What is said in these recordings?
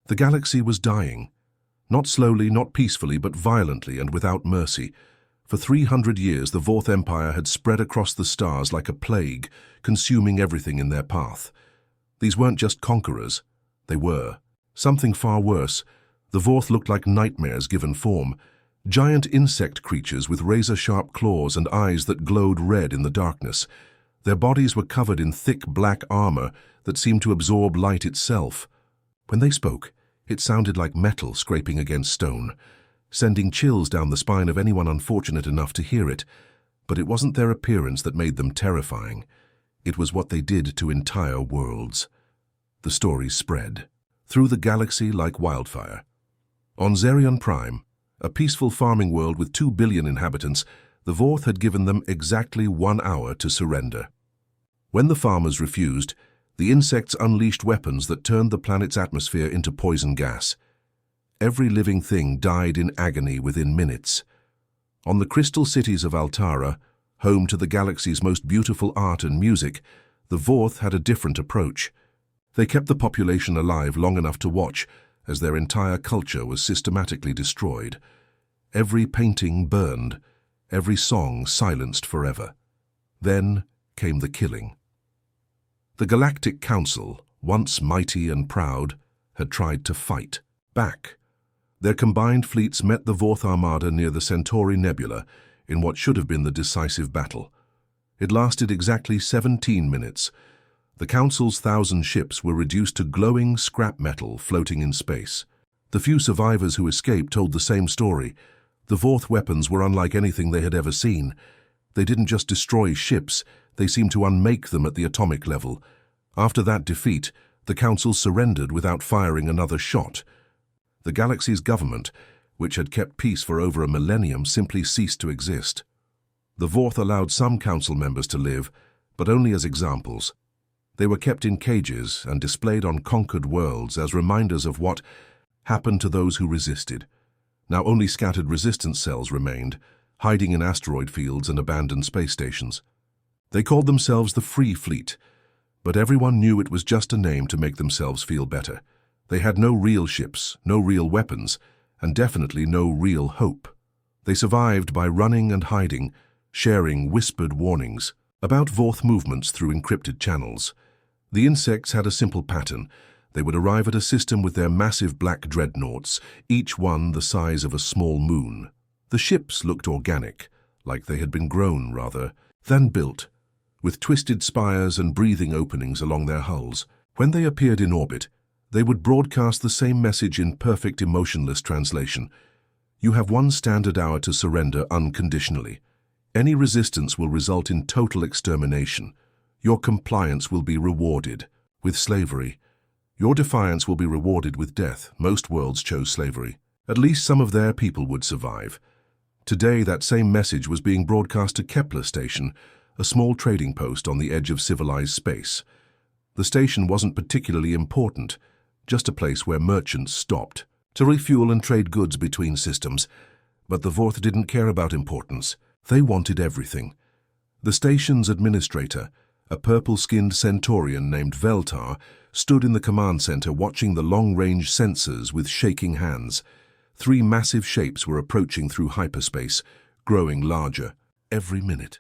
The galaxy was dying. Not slowly, not peacefully, but violently and without mercy. For 300 years, the Vorth Empire had spread across the stars like a plague, consuming everything in their path. These weren't just conquerors. They were something far worse. The Vorth looked like nightmares given form. Giant insect creatures with razor-sharp claws and eyes that glowed red in the darkness. Their bodies were covered in thick black armor that seemed to absorb light itself. When they spoke, it sounded like metal scraping against stone, sending chills down the spine of anyone unfortunate enough to hear it. But it wasn't their appearance that made them terrifying. It was what they did to entire worlds. The stories spread through the galaxy like wildfire. On Zerion Prime, a peaceful farming world with 2 billion inhabitants, the Vorth had given them exactly 1 hour to surrender. When the farmers refused, the insects unleashed weapons that turned the planet's atmosphere into poison gas. Every living thing died in agony within minutes. On the crystal cities of Altara, home to the galaxy's most beautiful art and music, the Vorth had a different approach. They kept the population alive long enough to watch as their entire culture was systematically destroyed. Every painting burned, every song silenced forever. Then came the killing. The Galactic Council, once mighty and proud, had tried to fight back. Their combined fleets met the Vorth Armada near the Centauri Nebula in what should have been the decisive battle. It lasted exactly 17 minutes. The Council's 1,000 ships were reduced to glowing scrap metal floating in space. The few survivors who escaped told the same story. The Vorth weapons were unlike anything they had ever seen. They didn't just destroy ships, they seemed to unmake them at the atomic level. After that defeat, the Council surrendered without firing another shot. The galaxy's government, which had kept peace for over a millennium, simply ceased to exist. The Vorth allowed some Council members to live, but only as examples. They were kept in cages and displayed on conquered worlds as reminders of what happened to those who resisted. Now only scattered resistance cells remained, hiding in asteroid fields and abandoned space stations. They called themselves the Free Fleet, but everyone knew it was just a name to make themselves feel better. They had no real ships, no real weapons, and definitely no real hope. They survived by running and hiding, sharing whispered warnings about Vorth movements through encrypted channels. The insects had a simple pattern. They would arrive at a system with their massive black dreadnoughts, each one the size of a small moon. The ships looked organic, like they had been grown rather than built, with twisted spires and breathing openings along their hulls. When they appeared in orbit, they would broadcast the same message in perfect emotionless translation. You have 1 standard hour to surrender unconditionally. Any resistance will result in total extermination. Your compliance will be rewarded with slavery. Your defiance will be rewarded with death. Most worlds chose slavery. At least some of their people would survive. Today, that same message was being broadcast to Kepler Station, a small trading post on the edge of civilized space. The station wasn't particularly important, just a place where merchants stopped to refuel and trade goods between systems. But the Vorth didn't care about importance. They wanted everything. The station's administrator, a purple-skinned Centaurian named Veltar, stood in the command center watching the long-range sensors with shaking hands. 3 massive shapes were approaching through hyperspace, growing larger every minute.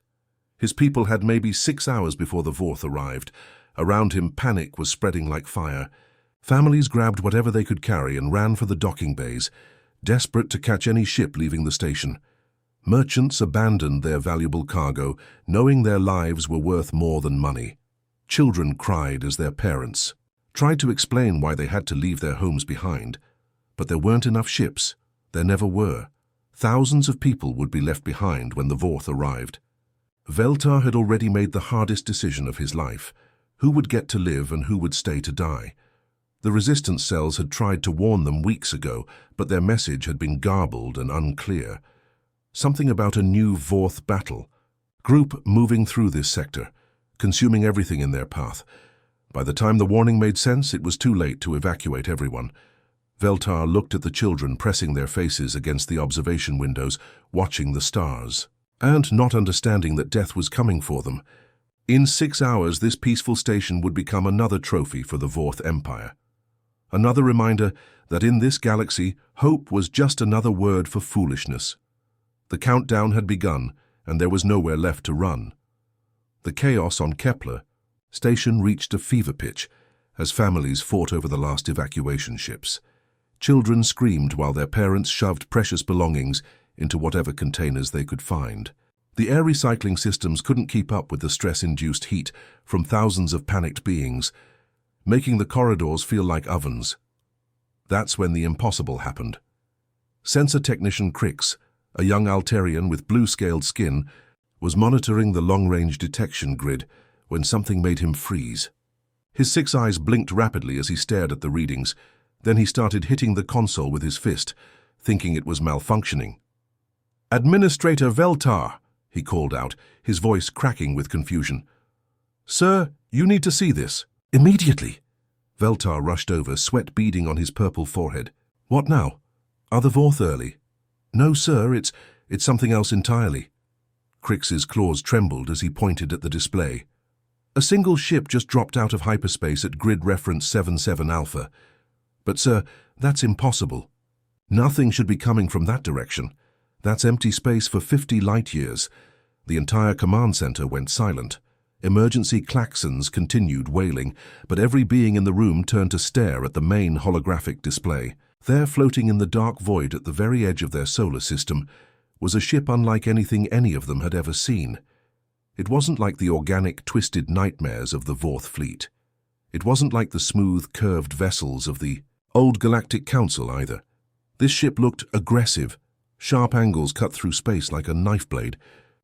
His people had maybe 6 hours before the Vorth arrived. Around him, panic was spreading like fire. Families grabbed whatever they could carry and ran for the docking bays, desperate to catch any ship leaving the station. Merchants abandoned their valuable cargo, knowing their lives were worth more than money. Children cried as their parents tried to explain why they had to leave their homes behind. But there weren't enough ships. There never were. Thousands of people would be left behind when the Vorth arrived. Veltar had already made the hardest decision of his life: who would get to live and who would stay to die. The resistance cells had tried to warn them weeks ago, but their message had been garbled and unclear. Something about a new Vorth battle group moving through this sector, consuming everything in their path. By the time the warning made sense, it was too late to evacuate everyone. Veltar looked at the children pressing their faces against the observation windows, watching the stars, and not understanding that death was coming for them. In 6 hours, this peaceful station would become another trophy for the Vorth Empire. Another reminder that in this galaxy, hope was just another word for foolishness. The countdown had begun, and there was nowhere left to run. The chaos on Kepler station reached a fever pitch as families fought over the last evacuation ships. Children screamed while their parents shoved precious belongings into whatever containers they could find. The air recycling systems couldn't keep up with the stress-induced heat from thousands of panicked beings, making the corridors feel like ovens. That's when the impossible happened. Sensor technician Crix, a young Altarian with blue-scaled skin, was monitoring the long-range detection grid when something made him freeze. His 6 eyes blinked rapidly as he stared at the readings. Then he started hitting the console with his fist, thinking it was malfunctioning. "Administrator Veltar," he called out, his voice cracking with confusion. "Sir, you need to see this. Immediately." Veltar rushed over, sweat beading on his purple forehead. "What now? Are the Vorth early?" "No, sir, it's something else entirely." Crix's claws trembled as he pointed at the display. "A single ship just dropped out of hyperspace at grid reference 77 Alpha. But, sir, that's impossible. Nothing should be coming from that direction. That's empty space for 50 light-years." The entire command center went silent. Emergency klaxons continued wailing, but every being in the room turned to stare at the main holographic display. There, floating in the dark void at the very edge of their solar system, was a ship unlike anything any of them had ever seen. It wasn't like the organic, twisted nightmares of the Vorth fleet. It wasn't like the smooth, curved vessels of the old Galactic Council either. This ship looked aggressive. Sharp angles cut through space like a knife blade.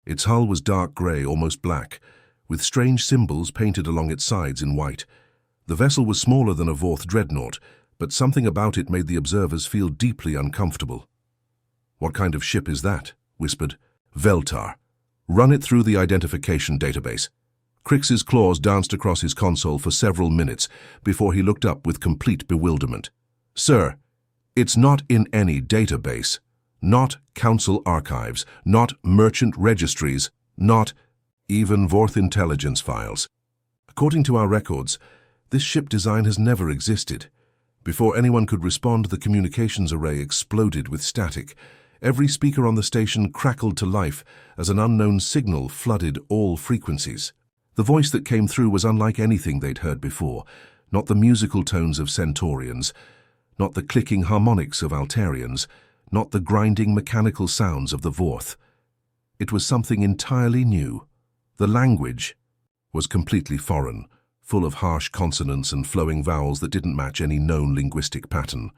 Its hull was dark grey, almost black, with strange symbols painted along its sides in white. The vessel was smaller than a Vorth dreadnought, but something about it made the observers feel deeply uncomfortable. "What kind of ship is that?" whispered Veltar. "Run it through the identification database." Crix's claws danced across his console for several minutes before he looked up with complete bewilderment. "Sir, it's not in any database. Not Council archives, not merchant registries, not even Vorth intelligence files. According to our records, this ship design has never existed. Before anyone could respond, the communications array exploded with static. Every speaker on the station crackled to life as an unknown signal flooded all frequencies. The voice that came through was unlike anything they'd heard before, not the musical tones of Centaurians, not the clicking harmonics of Altarians, not the grinding mechanical sounds of the Vorth. It was something entirely new. The language was completely foreign, full of harsh consonants and flowing vowels that didn't match any known linguistic pattern.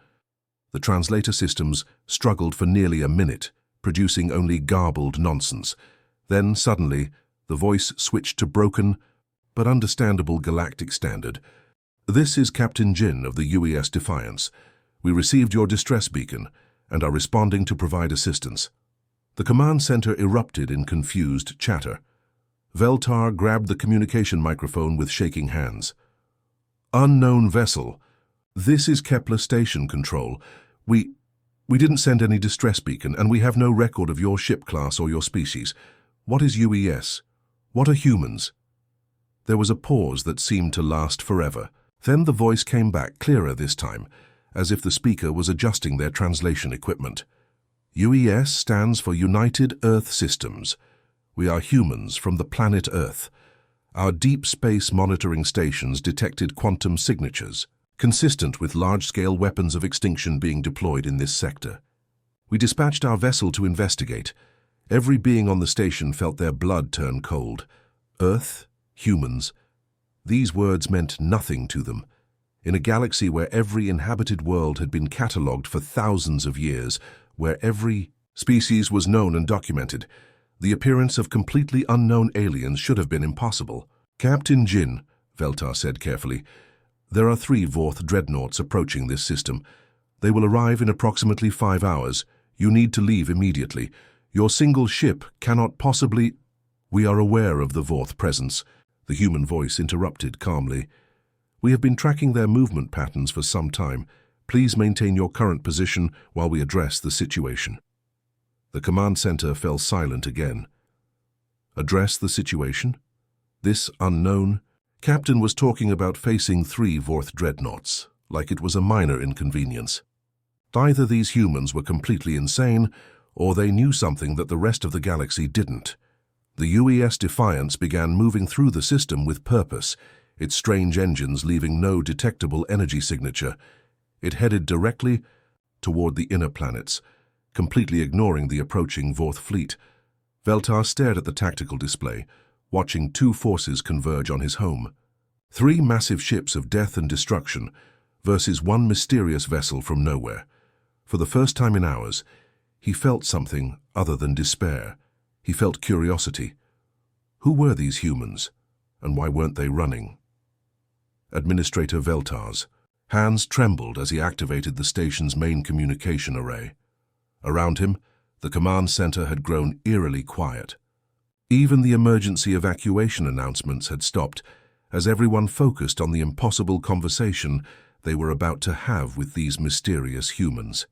The translator systems struggled for nearly a minute, producing only garbled nonsense. Then, suddenly, the voice switched to broken but understandable Galactic Standard. "This is Captain Jin of the UES Defiance. We received your distress beacon and are responding to provide assistance." The command center erupted in confused chatter. Veltar grabbed the communication microphone with shaking hands. "Unknown vessel. This is Kepler Station Control. We didn't send any distress beacon, and we have no record of your ship class or your species. What is UES? What are humans?" There was a pause that seemed to last forever. Then the voice came back, clearer this time, as if the speaker was adjusting their translation equipment. "UES stands for United Earth Systems. We are humans from the planet Earth. Our deep space monitoring stations detected quantum signatures, consistent with large-scale weapons of extinction being deployed in this sector. We dispatched our vessel to investigate. Every being on the station felt their blood turn cold. Earth, humans. These words meant nothing to them. In a galaxy where every inhabited world had been catalogued for thousands of years, where every species was known and documented, the appearance of completely unknown aliens should have been impossible. "Captain Jin," Veltar said carefully, "there are 3 Vorth dreadnoughts approaching this system. They will arrive in approximately 5 hours. You need to leave immediately. Your single ship cannot possibly—" "We are aware of the Vorth presence," the human voice interrupted calmly. "We have been tracking their movement patterns for some time. Please maintain your current position while we address the situation." The command center fell silent again. Address the situation? This unknown captain was talking about facing 3 Vorth dreadnoughts, like it was a minor inconvenience. Either these humans were completely insane, or they knew something that the rest of the galaxy didn't. The UES Defiance began moving through the system with purpose, its strange engines leaving no detectable energy signature. It headed directly toward the inner planets, completely ignoring the approaching Vorth fleet. Veltar stared at the tactical display, watching two forces converge on his home. 3 massive ships of death and destruction versus one mysterious vessel from nowhere. For the first time in hours, he felt something other than despair. He felt curiosity. Who were these humans, and why weren't they running? Administrator Veltar's hands trembled as he activated the station's main communication array. Around him, the command center had grown eerily quiet. Even the emergency evacuation announcements had stopped, as everyone focused on the impossible conversation they were about to have with these mysterious humans.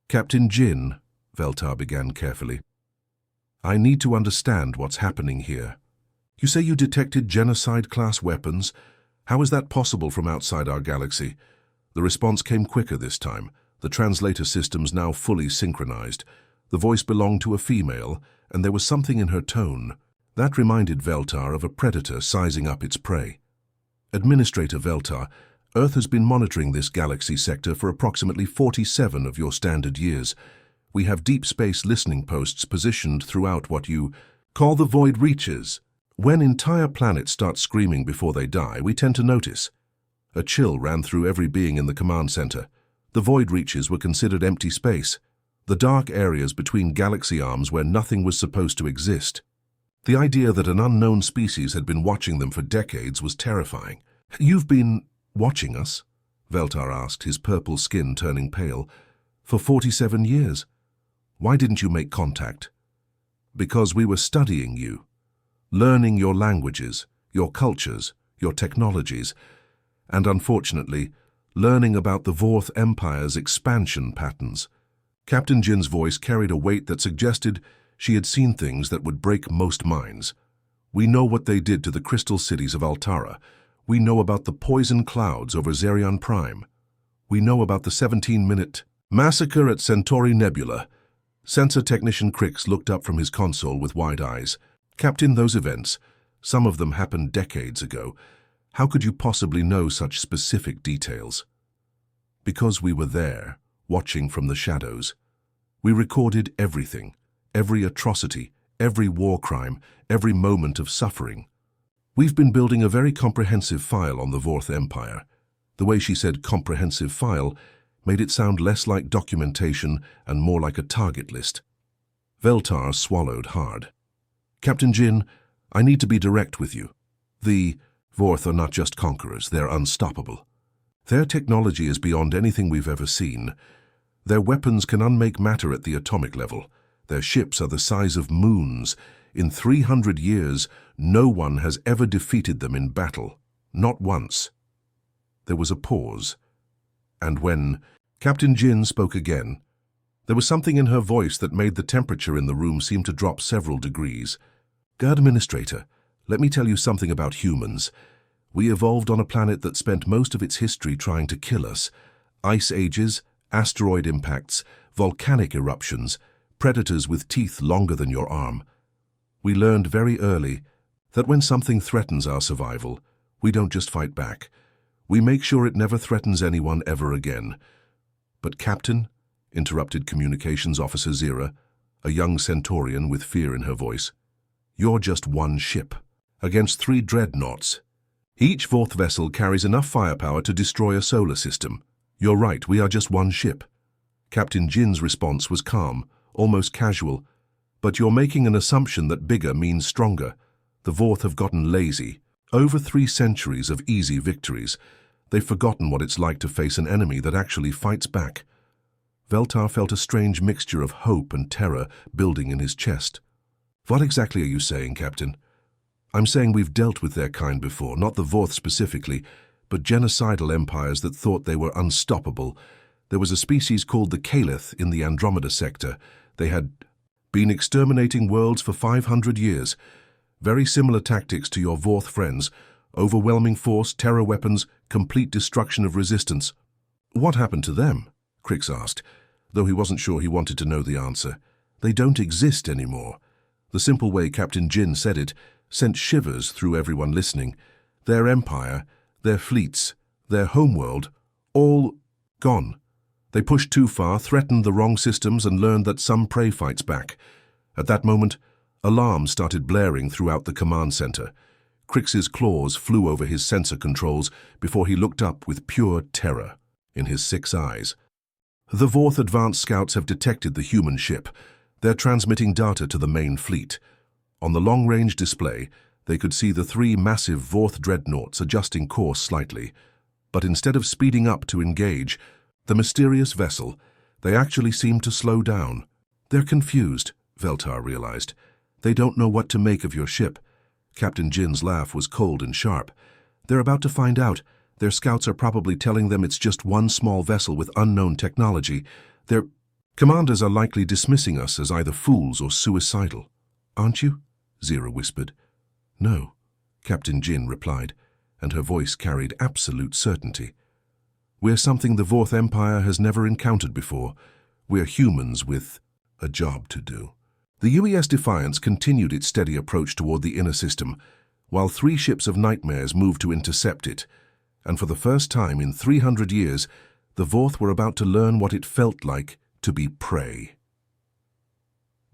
Captain Jin, Veltar began carefully, I need to understand what's happening here. You say you detected genocide-class weapons? How is that possible from outside our galaxy? The response came quicker this time, the translator systems now fully synchronized. The voice belonged to a female, and there was something in her tone that reminded Veltar of a predator sizing up its prey. Administrator Veltar, Earth has been monitoring this galaxy sector for approximately 47 of your standard years. We have deep space listening posts positioned throughout what you call the void reaches. When entire planets start screaming before they die, we tend to notice. A chill ran through every being in the command center. The void reaches were considered empty space, the dark areas between galaxy arms where nothing was supposed to exist. The idea that an unknown species had been watching them for decades was terrifying. You've been watching us? Veltar asked, his purple skin turning pale. For 47 years. Why didn't you make contact? Because we were studying you, learning your languages, your cultures, your technologies, and unfortunately, learning about the Vorth Empire's expansion patterns. Captain Jin's voice carried a weight that suggested she had seen things that would break most minds. We know what they did to the crystal cities of Altara. We know about the poison clouds over Zerion Prime. We know about the 17-minute massacre at Centauri Nebula. Sensor technician Crix looked up from his console with wide eyes. Captain, those events, some of them happened decades ago. How could you possibly know such specific details? Because we were there, watching from the shadows. We recorded everything, every atrocity, every war crime, every moment of suffering. We've been building a very comprehensive file on the Vorth Empire. The way she said comprehensive file made it sound less like documentation and more like a target list. Veltar swallowed hard. Captain Jin, I need to be direct with you. The Vorth are not just conquerors, they're unstoppable. Their technology is beyond anything we've ever seen. Their weapons can unmake matter at the atomic level. Their ships are the size of moons. In 300 years, no one has ever defeated them in battle. Not once. There was a pause. And when Captain Jin spoke again, there was something in her voice that made the temperature in the room seem to drop several degrees. Administrator, let me tell you something about humans. We evolved on a planet that spent most of its history trying to kill us. Ice ages, asteroid impacts, volcanic eruptions, predators with teeth longer than your arm. We learned very early that when something threatens our survival, we don't just fight back. We make sure it never threatens anyone ever again. But Captain, interrupted Communications Officer Zira, a young Centaurian with fear in her voice, you're just one ship, against 3 dreadnoughts. Each Vorth vessel carries enough firepower to destroy a solar system. You're right, we are just one ship. Captain Jin's response was calm, almost casual. But you're making an assumption that bigger means stronger. The Vorth have gotten lazy. Over 3 centuries of easy victories, they've forgotten what it's like to face an enemy that actually fights back. Veltar felt a strange mixture of hope and terror building in his chest. What exactly are you saying, Captain? I'm saying we've dealt with their kind before, not the Vorth specifically, but genocidal empires that thought they were unstoppable. There was a species called the Calith in the Andromeda sector. They had been exterminating worlds for 500 years. Very similar tactics to your Vorth friends. Overwhelming force, terror weapons, complete destruction of resistance. What happened to them? Crix asked, though he wasn't sure he wanted to know the answer. They don't exist anymore. The simple way Captain Jin said it sent shivers through everyone listening. Their empire, their fleets, their homeworld, all gone. They pushed too far, threatened the wrong systems, and learned that some prey fights back. At that moment, alarms started blaring throughout the command center. Crix's claws flew over his sensor controls before he looked up with pure terror in his 6 eyes. The Vorth advanced scouts have detected the human ship. They're transmitting data to the main fleet. On the long-range display, they could see the 3 massive Vorth dreadnoughts adjusting course slightly. But instead of speeding up to engage the mysterious vessel, they actually seemed to slow down. They're confused, Veltar realized. They don't know what to make of your ship. Captain Jin's laugh was cold and sharp. They're about to find out. Their scouts are probably telling them it's just one small vessel with unknown technology. Their commanders are likely dismissing us as either fools or suicidal. Aren't you? Zira whispered. No, Captain Jin replied, and her voice carried absolute certainty. We're something the Vorth Empire has never encountered before. We're humans with a job to do. The UES Defiance continued its steady approach toward the inner system, while 3 ships of nightmares moved to intercept it. And for the first time in 300 years, the Vorth were about to learn what it felt like to be prey.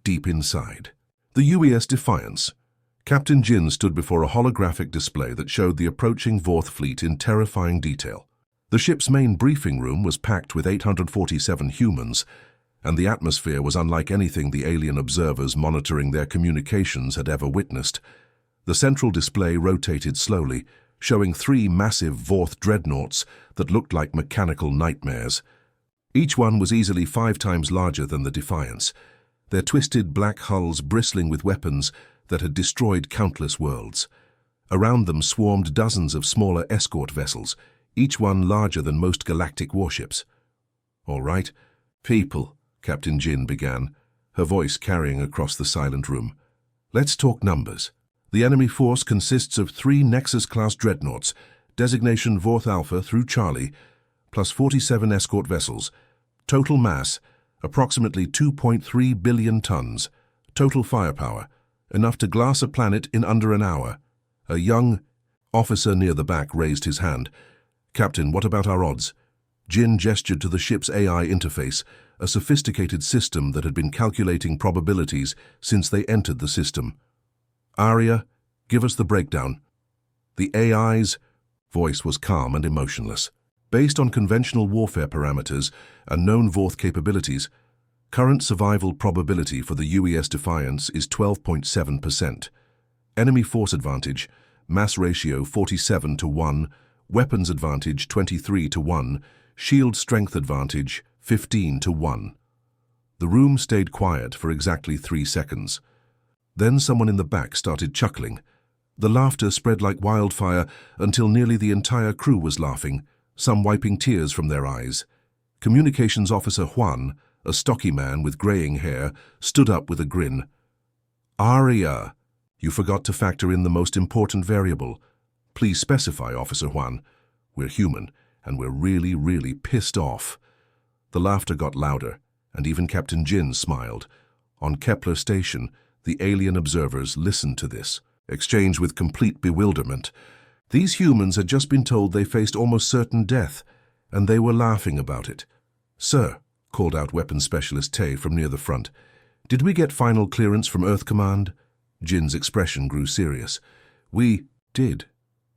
Deep inside the UES Defiance, Captain Jin stood before a holographic display that showed the approaching Vorth fleet in terrifying detail. The ship's main briefing room was packed with 847 humans, and the atmosphere was unlike anything the alien observers monitoring their communications had ever witnessed. The central display rotated slowly, showing 3 massive Vorth dreadnoughts that looked like mechanical nightmares. Each one was easily 5 times larger than the Defiance, their twisted black hulls bristling with weapons that had destroyed countless worlds. Around them swarmed dozens of smaller escort vessels, each one larger than most galactic warships. All right, people, Captain Jin began, her voice carrying across the silent room. Let's talk numbers. The enemy force consists of 3 Nexus-class dreadnoughts, designation Vorth Alpha through Charlie, plus 47 escort vessels. Total mass, approximately 2.3 billion tons. Total firepower, enough to glass a planet in under an hour. A young officer near the back raised his hand. Captain, what about our odds? Jin gestured to the ship's AI interface, a sophisticated system that had been calculating probabilities since they entered the system. Arya, give us the breakdown. The AI's voice was calm and emotionless. Based on conventional warfare parameters and known Vorth capabilities, current survival probability for the UES Defiance is 12.7%. Enemy force advantage, mass ratio 47 to 1, weapons advantage 23 to 1, shield strength advantage 15 to 1. The room stayed quiet for exactly 3 seconds. Then someone in the back started chuckling. The laughter spread like wildfire until nearly the entire crew was laughing, some wiping tears from their eyes. Communications Officer Juan, a stocky man with graying hair, stood up with a grin. Arya, you forgot to factor in the most important variable. Please specify, Officer Juan. We're human, and we're really, really pissed off. The laughter got louder, and even Captain Jin smiled. On Kepler Station, the alien observers listened to this, exchanged with complete bewilderment. These humans had just been told they faced almost certain death, and they were laughing about it. Sir, called out Weapons Specialist Tay from near the front, did we get final clearance from Earth Command? Jin's expression grew serious. We did.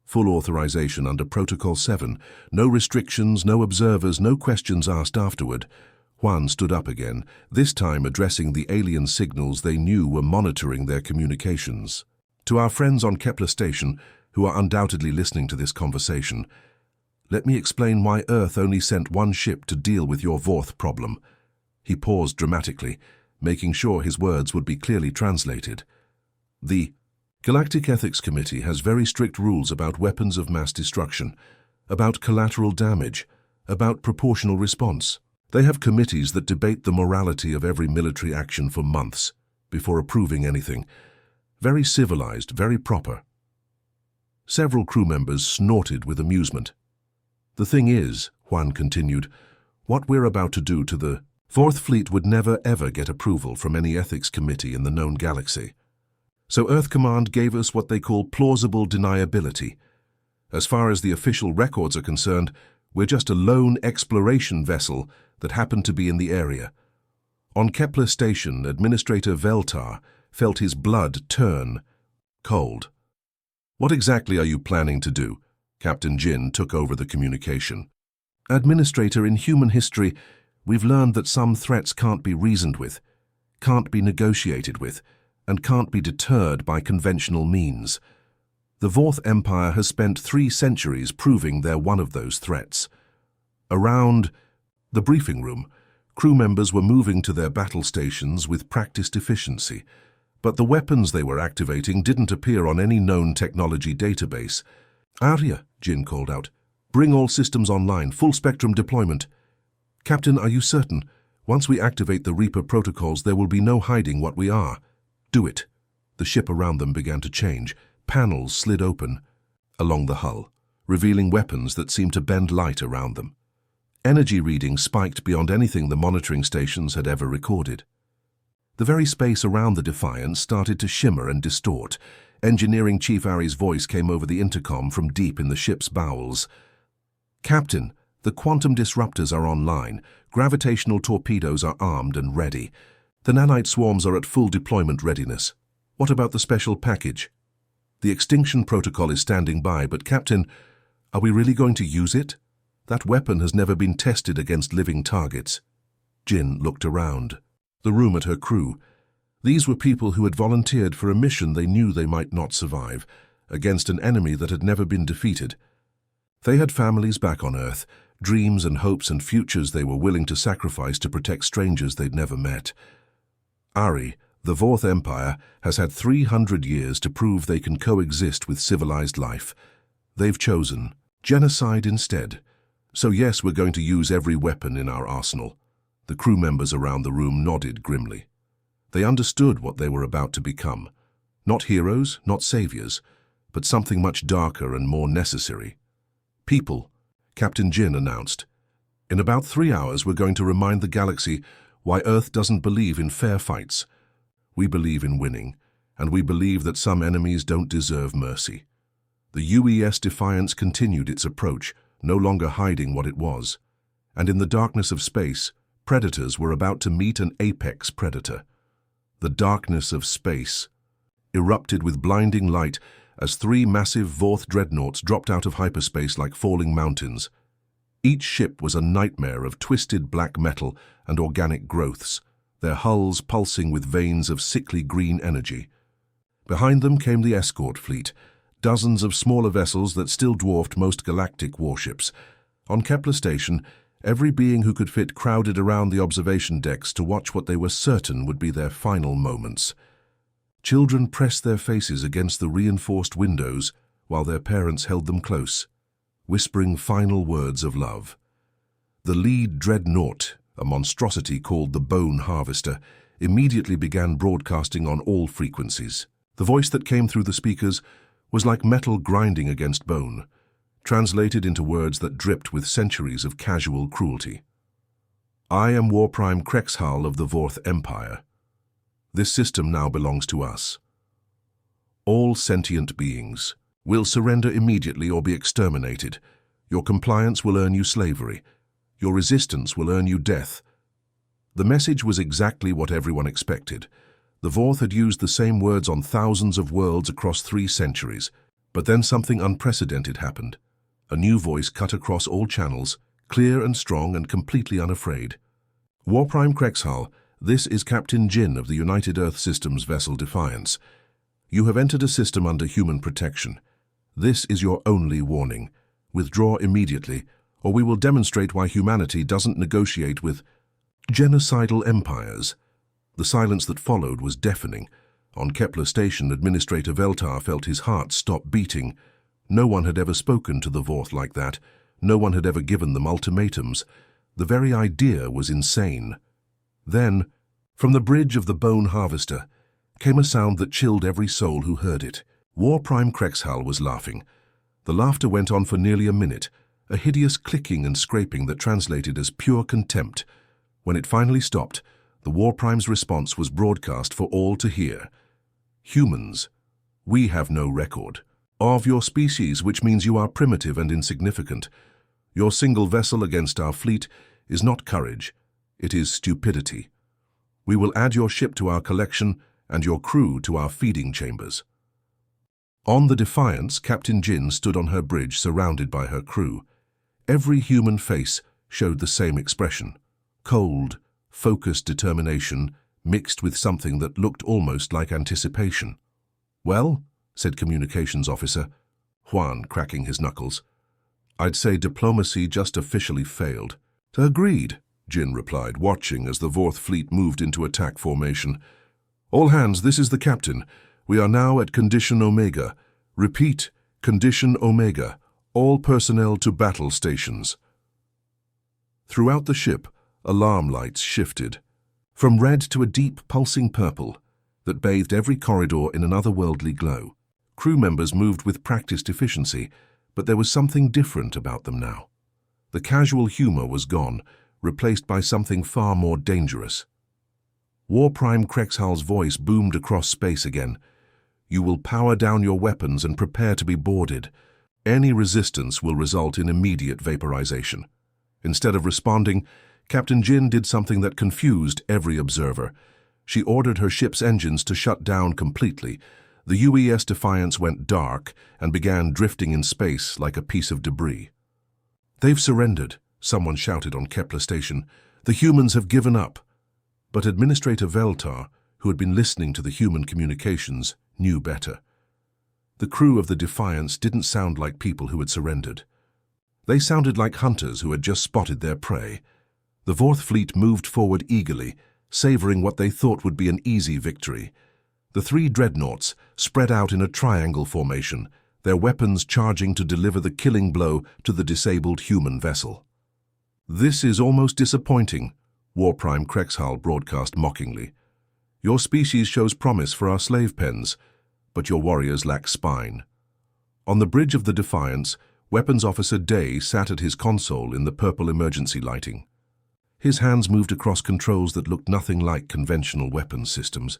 Full authorization under Protocol 7. No restrictions, no observers, no questions asked afterward. Juan stood up again, this time addressing the alien signals they knew were monitoring their communications. To our friends on Kepler Station, who are undoubtedly listening to this conversation, let me explain why Earth only sent one ship to deal with your Vorth problem. He paused dramatically, making sure his words would be clearly translated. The Galactic Ethics Committee has very strict rules about weapons of mass destruction, about collateral damage, about proportional response. They have committees that debate the morality of every military action for months before approving anything. Very civilized, very proper. Several crew members snorted with amusement. The thing is, Juan continued, What we're about to do to the Fourth Fleet would never ever get approval from any ethics committee in the known galaxy. So Earth Command gave us what they call plausible deniability. As far as the official records are concerned, we're just a lone exploration vessel that happened to be in the area. On Kepler Station, Administrator Veltar felt his blood turn cold. What exactly are you planning to do? Captain Jin took over the communication. Administrator, in human history, we've learned that some threats can't be reasoned with, can't be negotiated with, and can't be deterred by conventional means. The Fourth Empire has spent 3 centuries proving they're one of those threats. Around the briefing room, crew members were moving to their battle stations with practiced efficiency, but the weapons they were activating didn't appear on any known technology database. "Arya," Jin called out, "bring all systems online, full-spectrum deployment." "Captain, are you certain? Once we activate the Reaper protocols, there will be no hiding what we are." "Do it." The ship around them began to change. Panels slid open along the hull, revealing weapons that seemed to bend light around them. Energy readings spiked beyond anything the monitoring stations had ever recorded. The very space around the Defiance started to shimmer and distort. Engineering Chief Ari's voice came over the intercom from deep in the ship's bowels. "Captain, the quantum disruptors are online. Gravitational torpedoes are armed and ready. The nanite swarms are at full deployment readiness. What about the special package? The extinction protocol is standing by, but Captain, are we really going to use it? That weapon has never been tested against living targets." Jin looked around the room at her crew. These were people who had volunteered for a mission they knew they might not survive, against an enemy that had never been defeated. They had families back on Earth, dreams and hopes and futures they were willing to sacrifice to protect strangers they'd never met. Ari, the Fourth Empire, has had 300 years to prove they can coexist with civilized life. They've chosen genocide instead. So yes, we're going to use every weapon in our arsenal. The crew members around the room nodded grimly. They understood what they were about to become. Not heroes, not saviors, but something much darker and more necessary. "People," Captain Jin announced. "In about 3 hours we're going to remind the galaxy why Earth doesn't believe in fair fights. We believe in winning, and we believe that some enemies don't deserve mercy." The UES Defiance continued its approach, no longer hiding what it was. And in the darkness of space, predators were about to meet an apex predator. The darkness of space erupted with blinding light as 3 massive Vorth dreadnoughts dropped out of hyperspace like falling mountains. Each ship was a nightmare of twisted black metal and organic growths, their hulls pulsing with veins of sickly green energy. Behind them came the escort fleet, dozens of smaller vessels that still dwarfed most galactic warships. On Kepler Station, every being who could fit crowded around the observation decks to watch what they were certain would be their final moments. Children pressed their faces against the reinforced windows while their parents held them close, whispering final words of love. The lead dreadnought, a monstrosity called the Bone Harvester, immediately began broadcasting on all frequencies. The voice that came through the speakers was like metal grinding against bone, translated into words that dripped with centuries of casual cruelty. "I am War Prime Krexhal of the Fourth Empire. This system now belongs to us. All sentient beings will surrender immediately or be exterminated. Your compliance will earn you slavery. Your resistance will earn you death." The message was exactly what everyone expected. The Vorth had used the same words on thousands of worlds across 3 centuries, but then something unprecedented happened. A new voice cut across all channels, clear and strong and completely unafraid. "War Prime Krexhal, this is Captain Jin of the United Earth Systems vessel Defiance. You have entered a system under human protection. This is your only warning. Withdraw immediately, or we will demonstrate why humanity doesn't negotiate with genocidal empires." The silence that followed was deafening. On Kepler Station, Administrator Veltar felt his heart stop beating. No one had ever spoken to the Vorth like that. No one had ever given them ultimatums. The very idea was insane. Then, from the bridge of the Bone Harvester, came a sound that chilled every soul who heard it. War Prime Krexhal was laughing. The laughter went on for nearly a minute a hideous clicking and scraping that translated as pure contempt. When it finally stopped, the War Prime's response was broadcast for all to hear. Humans, we have no record of your species, which means you are primitive and insignificant. Your single vessel against our fleet is not courage, it is stupidity. We will add your ship to our collection and your crew to our feeding chambers. On the Defiance, Captain Jin stood on her bridge surrounded by her crew. Every human face showed the same expression. Cold, focused determination mixed with something that looked almost like anticipation. "Well," said Communications Officer Juan, cracking his knuckles, "I'd say diplomacy just officially failed." "Agreed," Jin replied, watching as the Vorth fleet moved into attack formation. "All hands, this is the captain. We are now at Condition Omega. Repeat, Condition Omega. All personnel to battle stations." Throughout the ship, alarm lights shifted, from red to a deep, pulsing purple that bathed every corridor in an otherworldly glow. Crew members moved with practiced efficiency, but there was something different about them now. The casual humor was gone, replaced by something far more dangerous. War Prime Krexhal's voice boomed across space again. "You will power down your weapons and prepare to be boarded. Any resistance will result in immediate vaporization." Instead of responding, Captain Jin did something that confused every observer. She ordered her ship's engines to shut down completely. The UES Defiance went dark and began drifting in space like a piece of debris. "They've surrendered," someone shouted on Kepler Station. "The humans have given up." But Administrator Veltar, who had been listening to the human communications, knew better. The crew of the Defiance didn't sound like people who had surrendered. They sounded like hunters who had just spotted their prey. The Vorth fleet moved forward eagerly, savoring what they thought would be an easy victory. The three dreadnoughts spread out in a triangle formation, their weapons charging to deliver the killing blow to the disabled human vessel. "This is almost disappointing," War Prime Krexhal broadcast mockingly. "Your species shows promise for our slave pens, but your warriors lack spine." On the bridge of the Defiance, Weapons Officer Day sat at his console in the purple emergency lighting. His hands moved across controls that looked nothing like conventional weapons systems.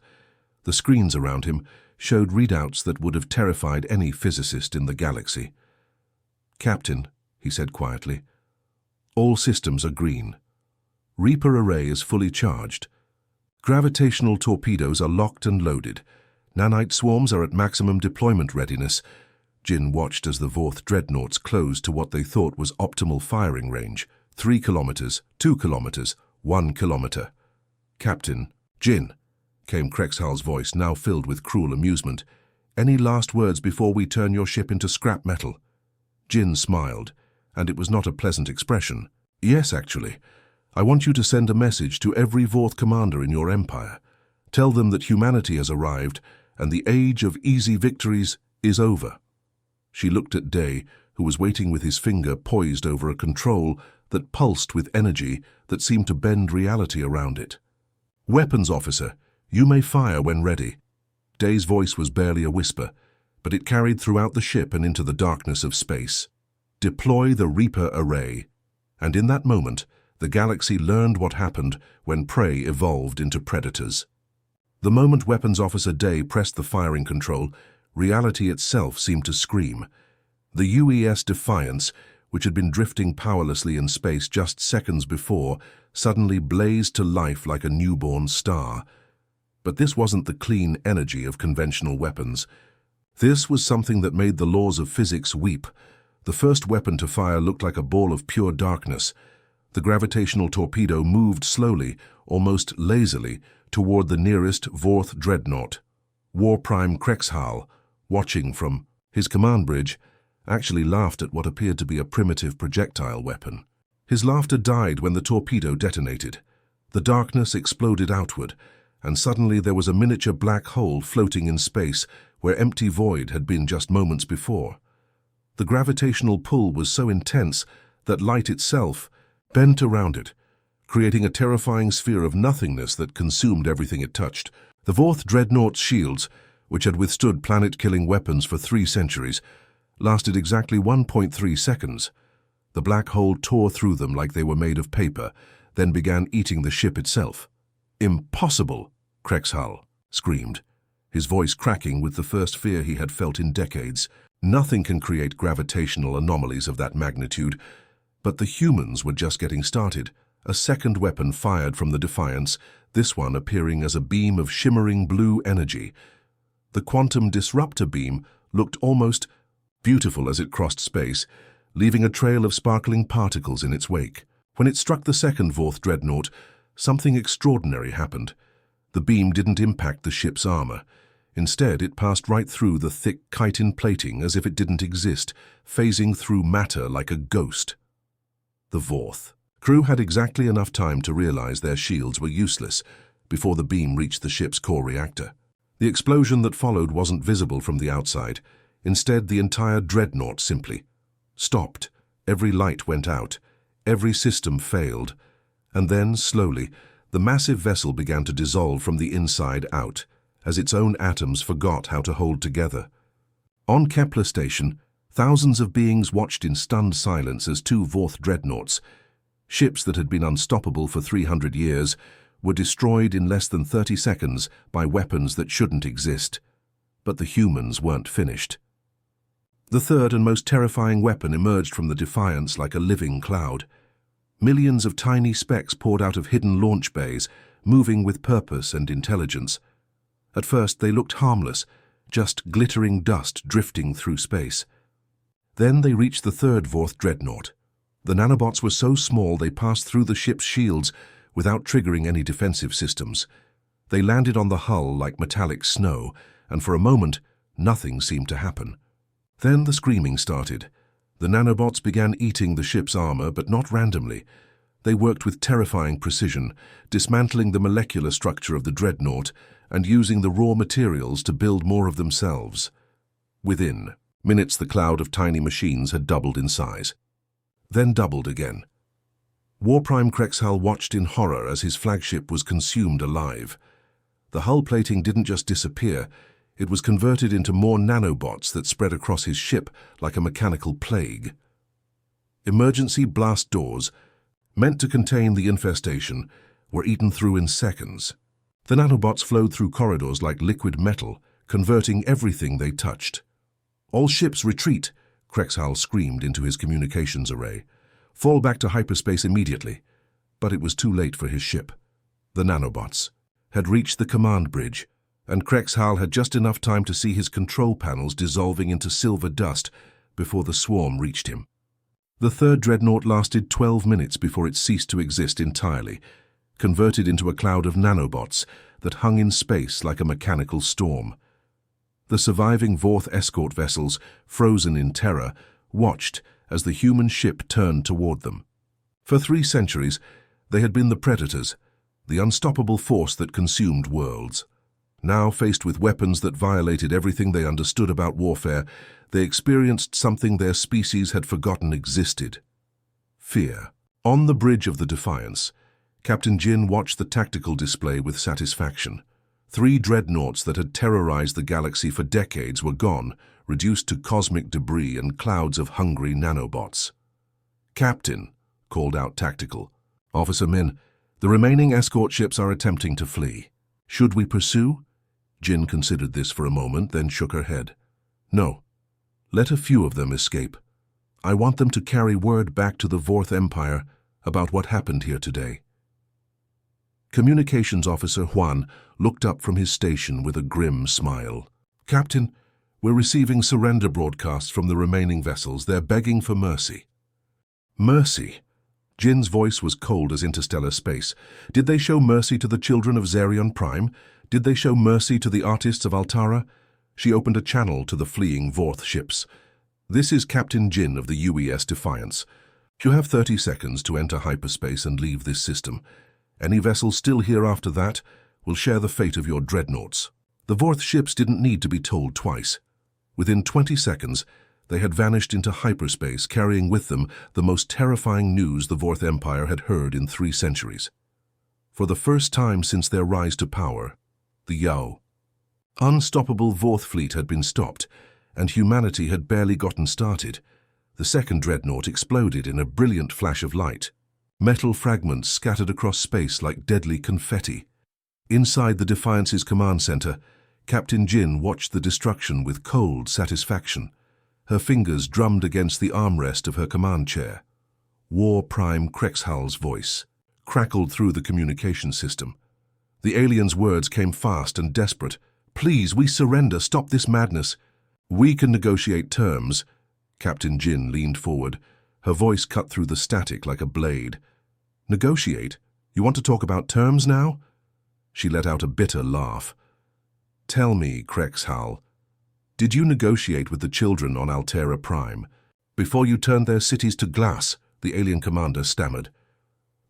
The screens around him showed readouts that would have terrified any physicist in the galaxy. "Captain," he said quietly, "all systems are green. Reaper array is fully charged. Gravitational torpedoes are locked and loaded. Nanite swarms are at maximum deployment readiness." Jin watched as the Vorth dreadnoughts closed to what they thought was optimal firing range. 3 kilometers, 2 kilometers, 1 kilometer. "Captain, Jin," came Krexhal's voice, now filled with cruel amusement. "Any last words before we turn your ship into scrap metal?" Jin smiled, and it was not a pleasant expression. "Yes, actually. I want you to send a message to every Vorth commander in your empire. Tell them that humanity has arrived, and the age of easy victories is over." She looked at Day, who was waiting with his finger poised over a control that pulsed with energy that seemed to bend reality around it. "Weapons Officer, you may fire when ready." Day's voice was barely a whisper, but it carried throughout the ship and into the darkness of space. "Deploy the Reaper array." And in that moment, the galaxy learned what happened when prey evolved into predators. The moment Weapons Officer Day pressed the firing control, reality itself seemed to scream. The UES Defiance, which had been drifting powerlessly in space just seconds before, suddenly blazed to life like a newborn star. But this wasn't the clean energy of conventional weapons. This was something that made the laws of physics weep. The first weapon to fire looked like a ball of pure darkness. The gravitational torpedo moved slowly, almost lazily, toward the nearest Vorth dreadnought. War Prime Krexhal, watching from his command bridge, actually laughed at what appeared to be a primitive projectile weapon. His laughter died when the torpedo detonated. The darkness exploded outward, and suddenly there was a miniature black hole floating in space where empty void had been just moments before. The gravitational pull was so intense that light itself bent around it, creating a terrifying sphere of nothingness that consumed everything it touched. The Vorth dreadnought's shields, which had withstood planet-killing weapons for 3 centuries, lasted exactly 1.3 seconds. The black hole tore through them like they were made of paper, then began eating the ship itself. "Impossible!" Krexhal screamed, his voice cracking with the first fear he had felt in decades. Nothing can create gravitational anomalies of that magnitude. But the humans were just getting started. A second weapon fired from the Defiance, this one appearing as a beam of shimmering blue energy. The quantum disruptor beam looked almost beautiful as it crossed space, leaving a trail of sparkling particles in its wake. When it struck the second Vorth dreadnought, something extraordinary happened. The beam didn't impact the ship's armor. Instead, it passed right through the thick chitin plating as if it didn't exist, phasing through matter like a ghost. The Vorth crew had exactly enough time to realize their shields were useless before the beam reached the ship's core reactor. The explosion that followed wasn't visible from the outside. Instead, the entire dreadnought simply stopped. Every light went out. Every system failed. And then, slowly, the massive vessel began to dissolve from the inside out, as its own atoms forgot how to hold together. On Kepler Station, thousands of beings watched in stunned silence as two Vorth dreadnoughts, ships that had been unstoppable for 300 years, were destroyed in less than 30 seconds by weapons that shouldn't exist. But the humans weren't finished. The third and most terrifying weapon emerged from the Defiance like a living cloud. Millions of tiny specks poured out of hidden launch bays, moving with purpose and intelligence. At first they looked harmless, just glittering dust drifting through space. Then they reached the third Vorth dreadnought. The nanobots were so small they passed through the ship's shields without triggering any defensive systems. They landed on the hull like metallic snow, and for a moment, nothing seemed to happen. Then the screaming started. The nanobots began eating the ship's armor, but not randomly. They worked with terrifying precision, dismantling the molecular structure of the dreadnought and using the raw materials to build more of themselves. Within minutes, the cloud of tiny machines had doubled in size, then doubled again. Warprime Krexhal watched in horror as his flagship was consumed alive. The hull plating didn't just disappear, it was converted into more nanobots that spread across his ship like a mechanical plague. Emergency blast doors, meant to contain the infestation, were eaten through in seconds. The nanobots flowed through corridors like liquid metal, converting everything they touched. "All ships retreat," Krexhal screamed into his communications array. "Fall back to hyperspace immediately." But it was too late for his ship. The nanobots had reached the command bridge, and Krexhal had just enough time to see his control panels dissolving into silver dust before the swarm reached him. The third dreadnought lasted 12 minutes before it ceased to exist entirely, converted into a cloud of nanobots that hung in space like a mechanical storm. The surviving Vorth escort vessels, frozen in terror, watched as the human ship turned toward them. For 3 centuries, they had been the predators, the unstoppable force that consumed worlds. Now, faced with weapons that violated everything they understood about warfare, they experienced something their species had forgotten existed: fear. On the bridge of the Defiance, Captain Jin watched the tactical display with satisfaction. 3 dreadnoughts that had terrorized the galaxy for decades were gone, reduced to cosmic debris and clouds of hungry nanobots. "Captain," called out Tactical. "Officer Min, the remaining escort ships are attempting to flee. Should we pursue?" Jin considered this for a moment, then shook her head. "No. Let a few of them escape. I want them to carry word back to the Vorth Empire about what happened here today." Communications Officer Juan looked up from his station with a grim smile. "Captain, we're receiving surrender broadcasts from the remaining vessels. They're begging for mercy." "Mercy?" Jin's voice was cold as interstellar space. "Did they show mercy to the children of Zerion Prime? Did they show mercy to the artists of Altara?" She opened a channel to the fleeing Vorth ships. "This is Captain Jin of the UES Defiance. You have 30 seconds to enter hyperspace and leave this system. Any vessel still here after that will share the fate of your dreadnoughts." The Vorth ships didn't need to be told twice. Within 20 seconds, they had vanished into hyperspace, carrying with them the most terrifying news the Vorth Empire had heard in 3 centuries. For the first time since their rise to power, the Yao unstoppable Vorth fleet had been stopped, and humanity had barely gotten started. The second dreadnought exploded in a brilliant flash of light. Metal fragments scattered across space like deadly confetti. Inside the Defiance's command center, Captain Jin watched the destruction with cold satisfaction. Her fingers drummed against the armrest of her command chair. War Prime Krexhal's voice crackled through the communication system. The alien's words came fast and desperate. "Please, we surrender. Stop this madness." "We can negotiate terms." Captain Jin leaned forward. Her voice cut through the static like a blade. "Negotiate? You want to talk about terms now?" She let out a bitter laugh. "Tell me, Krexhal, did you negotiate with the children on Altera Prime before you turned their cities to glass?" the alien commander stammered.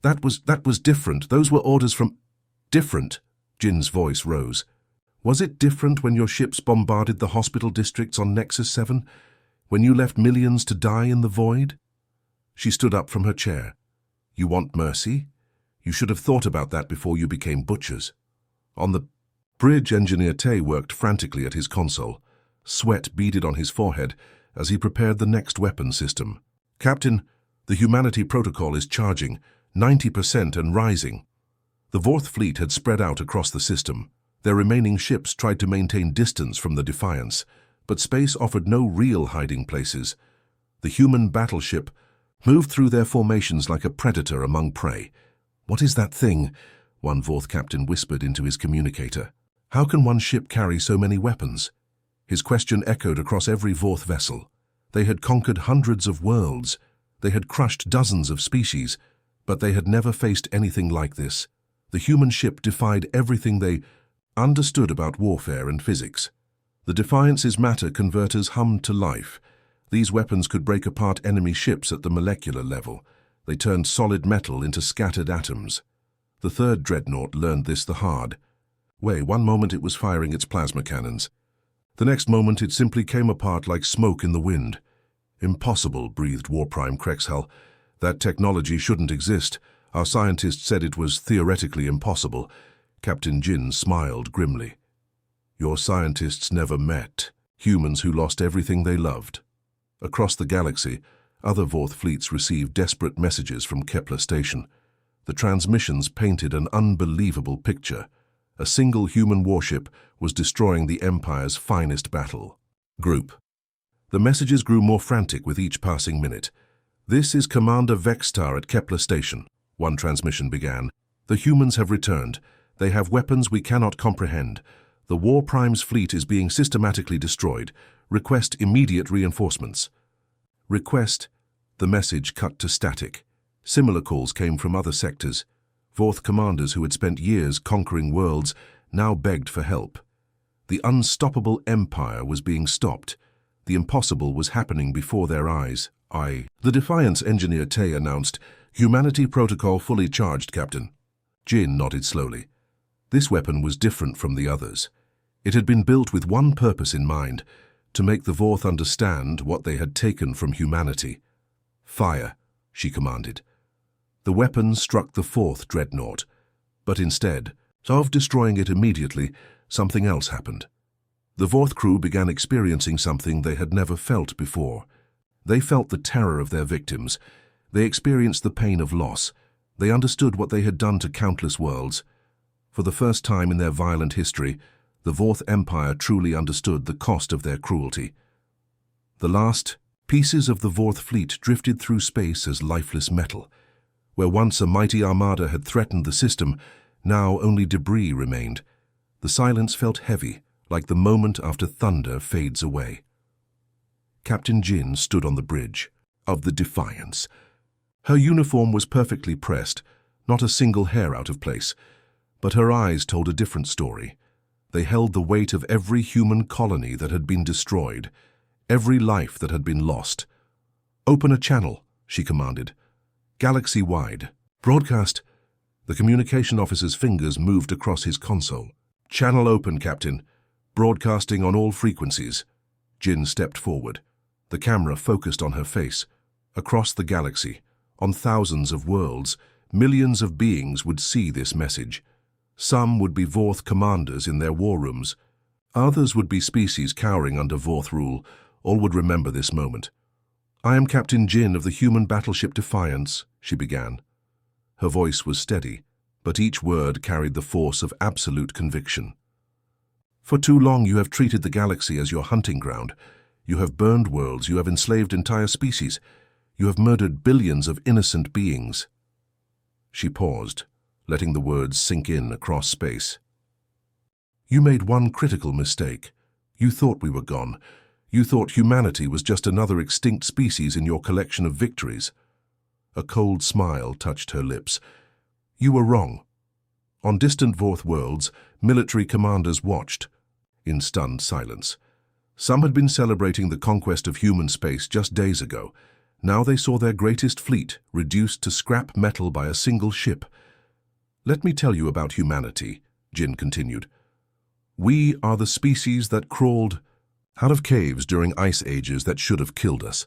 That was different. Those were orders from—" "Different?" Jin's voice rose. "Was it different when your ships bombarded the hospital districts on Nexus 7? When you left millions to die in the void?" She stood up from her chair. "You want mercy? You should have thought about that before you became butchers." On the bridge, Engineer Tay worked frantically at his console. Sweat beaded on his forehead as he prepared the next weapon system. "Captain, the Humanity Protocol is charging, 90% and rising." The Vorth fleet had spread out across the system. Their remaining ships tried to maintain distance from the Defiance, but space offered no real hiding places. The human battleship moved through their formations like a predator among prey. "What is that thing?" one Vorth captain whispered into his communicator. "How can one ship carry so many weapons?" His question echoed across every Vorth vessel. They had conquered hundreds of worlds. They had crushed dozens of species, but they had never faced anything like this. The human ship defied everything they understood about warfare and physics. The Defiance's matter converters hummed to life. These weapons could break apart enemy ships at the molecular level. They turned solid metal into scattered atoms. The third dreadnought learned this the hard way. One moment it was firing its plasma cannons. The next moment it simply came apart like smoke in the wind. "Impossible," breathed War Prime Krexhal. "That technology shouldn't exist. Our scientists said it was theoretically impossible." Captain Jin smiled grimly. "Your scientists never met humans who lost everything they loved." Across the galaxy, other Vorth fleets received desperate messages from Kepler Station. The transmissions painted an unbelievable picture. A single human warship was destroying the Empire's finest battle group. The messages grew more frantic with each passing minute. "This is Commander Vextar at Kepler Station," one transmission began. "The humans have returned. They have weapons we cannot comprehend. The War Prime's fleet is being systematically destroyed. Request immediate reinforcements." Request. The message cut to static. Similar calls came from other sectors. Vorth commanders who had spent years conquering worlds now begged for help. The unstoppable Empire was being stopped. The impossible was happening before their eyes. The Defiance Engineer Tay announced, "Humanity Protocol fully charged, Captain." Jin nodded slowly. This weapon was different from the others. It had been built with one purpose in mind, to make the Vorth understand what they had taken from humanity. "Fire," she commanded. The weapon struck the fourth dreadnought, but instead of destroying it immediately, something else happened. The Vorth crew began experiencing something they had never felt before. They felt the terror of their victims. They experienced the pain of loss. They understood what they had done to countless worlds. For the first time in their violent history, the Vorth Empire truly understood the cost of their cruelty. The last pieces of the Vorth fleet drifted through space as lifeless metal. Where once a mighty armada had threatened the system, now only debris remained. The silence felt heavy, like the moment after thunder fades away. Captain Jin stood on the bridge of the Defiance. Her uniform was perfectly pressed, not a single hair out of place, but her eyes told a different story. They held the weight of every human colony that had been destroyed, every life that had been lost. "Open a channel," she commanded. "Galaxy-wide. Broadcast." The communication officer's fingers moved across his console. "Channel open, Captain. Broadcasting on all frequencies." Jin stepped forward. The camera focused on her face. Across the galaxy, on thousands of worlds, millions of beings would see this message. Some would be Vorth commanders in their war rooms. Others would be species cowering under Vorth rule. All would remember this moment. "I am Captain Jin of the human battleship Defiance," she began. Her voice was steady, but each word carried the force of absolute conviction. "For too long you have treated the galaxy as your hunting ground. You have burned worlds, you have enslaved entire species. You have murdered billions of innocent beings." She paused, letting the words sink in across space. "You made one critical mistake. You thought we were gone. You thought humanity was just another extinct species in your collection of victories." A cold smile touched her lips. "You were wrong. On distant Vorth worlds, military commanders watched in stunned silence. Some had been celebrating the conquest of human space just days ago. Now they saw their greatest fleet reduced to scrap metal by a single ship. "Let me tell you about humanity," Jin continued. "We are the species that crawled out of caves during ice ages that should have killed us.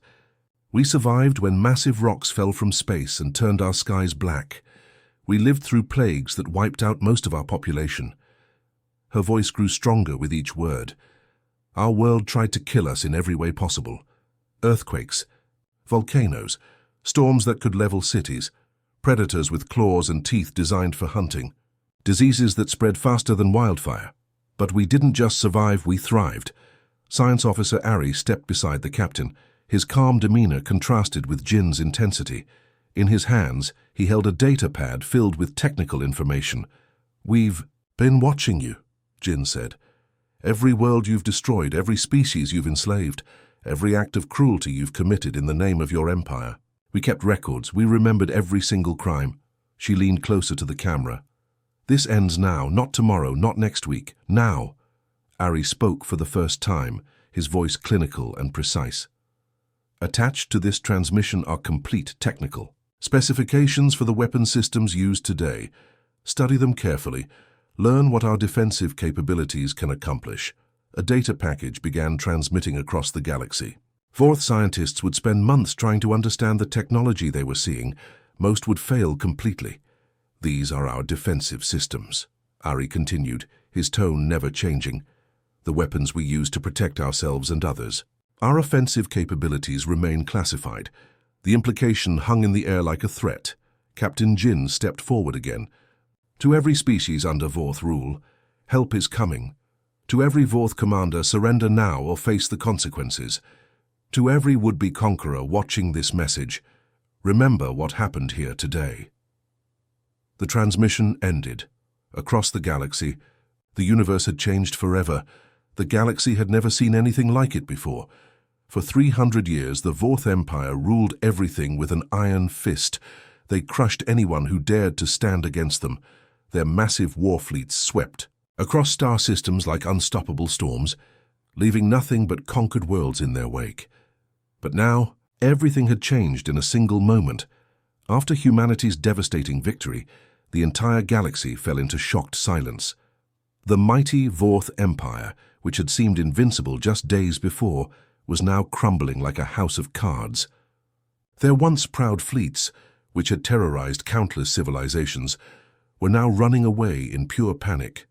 We survived when massive rocks fell from space and turned our skies black. We lived through plagues that wiped out most of our population." Her voice grew stronger with each word. "Our world tried to kill us in every way possible. Earthquakes, volcanoes, storms that could level cities, predators with claws and teeth designed for hunting, diseases that spread faster than wildfire. But we didn't just survive, we thrived." Science Officer Ari stepped beside the captain. His calm demeanor contrasted with Jin's intensity. In his hands, he held a data pad filled with technical information. "We've been watching you," Jin said. "Every world you've destroyed, every species you've enslaved, every act of cruelty you've committed in the name of your empire. We kept records, we remembered every single crime." She leaned closer to the camera. "This ends now, not tomorrow, not next week. Now." Ari spoke for the first time, his voice clinical and precise. "Attached to this transmission are complete technical specifications for the weapon systems used today. Study them carefully. Learn what our defensive capabilities can accomplish." A data package began transmitting across the galaxy. Vorth scientists would spend months trying to understand the technology they were seeing. Most would fail completely. "These are our defensive systems," Ari continued, his tone never changing. "The weapons we use to protect ourselves and others. Our offensive capabilities remain classified." The implication hung in the air like a threat. Captain Jin stepped forward again. "To every species under Vorth rule, help is coming. To every Vorth commander, surrender now or face the consequences. To every would-be conqueror watching this message, remember what happened here today." The transmission ended. Across the galaxy, the universe had changed forever. The galaxy had never seen anything like it before. For 300 years, the Vorth Empire ruled everything with an iron fist. They crushed anyone who dared to stand against them. Their massive war fleets swept across star systems like unstoppable storms, leaving nothing but conquered worlds in their wake. But now, everything had changed in a single moment. After humanity's devastating victory, the entire galaxy fell into shocked silence. The mighty Vorth Empire, which had seemed invincible just days before, was now crumbling like a house of cards. Their once proud fleets, which had terrorized countless civilizations, were now running away in pure panic.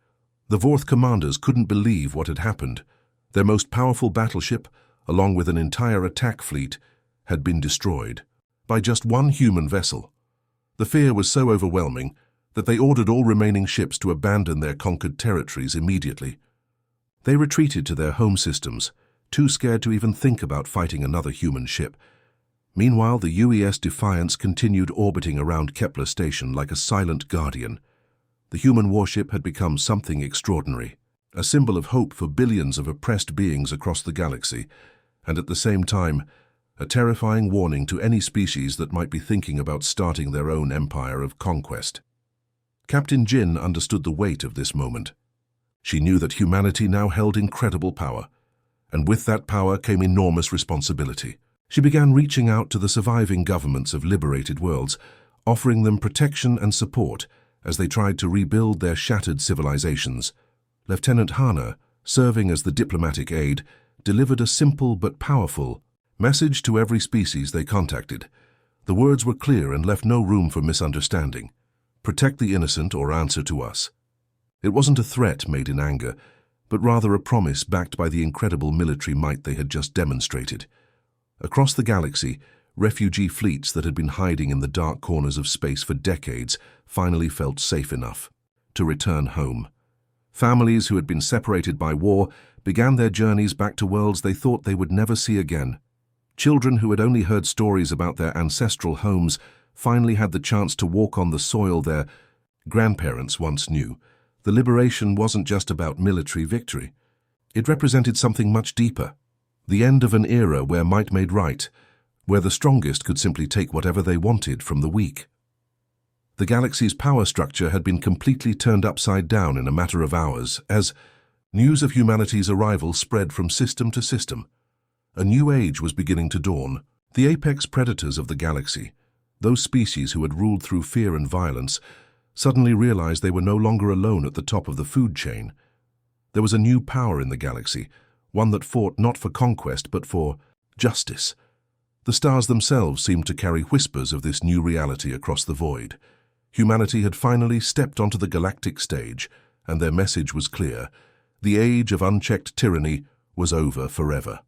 The Vorth commanders couldn't believe what had happened. Their most powerful battleship, along with an entire attack fleet, had been destroyed by just one human vessel. The fear was so overwhelming that they ordered all remaining ships to abandon their conquered territories immediately. They retreated to their home systems, too scared to even think about fighting another human ship. Meanwhile, the UES Defiance continued orbiting around Kepler Station like a silent guardian. The human warship had become something extraordinary, a symbol of hope for billions of oppressed beings across the galaxy, and at the same time, a terrifying warning to any species that might be thinking about starting their own empire of conquest. Captain Jin understood the weight of this moment. She knew that humanity now held incredible power, and with that power came enormous responsibility. She began reaching out to the surviving governments of liberated worlds, offering them protection and support as they tried to rebuild their shattered civilizations. Lieutenant Hana, serving as the diplomatic aide, delivered a simple but powerful message to every species they contacted. The words were clear and left no room for misunderstanding. Protect the innocent or answer to us. It wasn't a threat made in anger, but rather a promise backed by the incredible military might they had just demonstrated. Across the galaxy, refugee fleets that had been hiding in the dark corners of space for decades finally felt safe enough to return home. Families who had been separated by war began their journeys back to worlds they thought they would never see again. Children who had only heard stories about their ancestral homes finally had the chance to walk on the soil their grandparents once knew. The liberation wasn't just about military victory. It represented something much deeper. The end of an era where might made right, where the strongest could simply take whatever they wanted from the weak. The galaxy's power structure had been completely turned upside down in a matter of hours as news of humanity's arrival spread from system to system. A new age was beginning to dawn. The apex predators of the galaxy, those species who had ruled through fear and violence, suddenly realized they were no longer alone at the top of the food chain. There was a new power in the galaxy, one that fought not for conquest but for justice. The stars themselves seemed to carry whispers of this new reality across the void. Humanity had finally stepped onto the galactic stage, and their message was clear. The age of unchecked tyranny was over forever.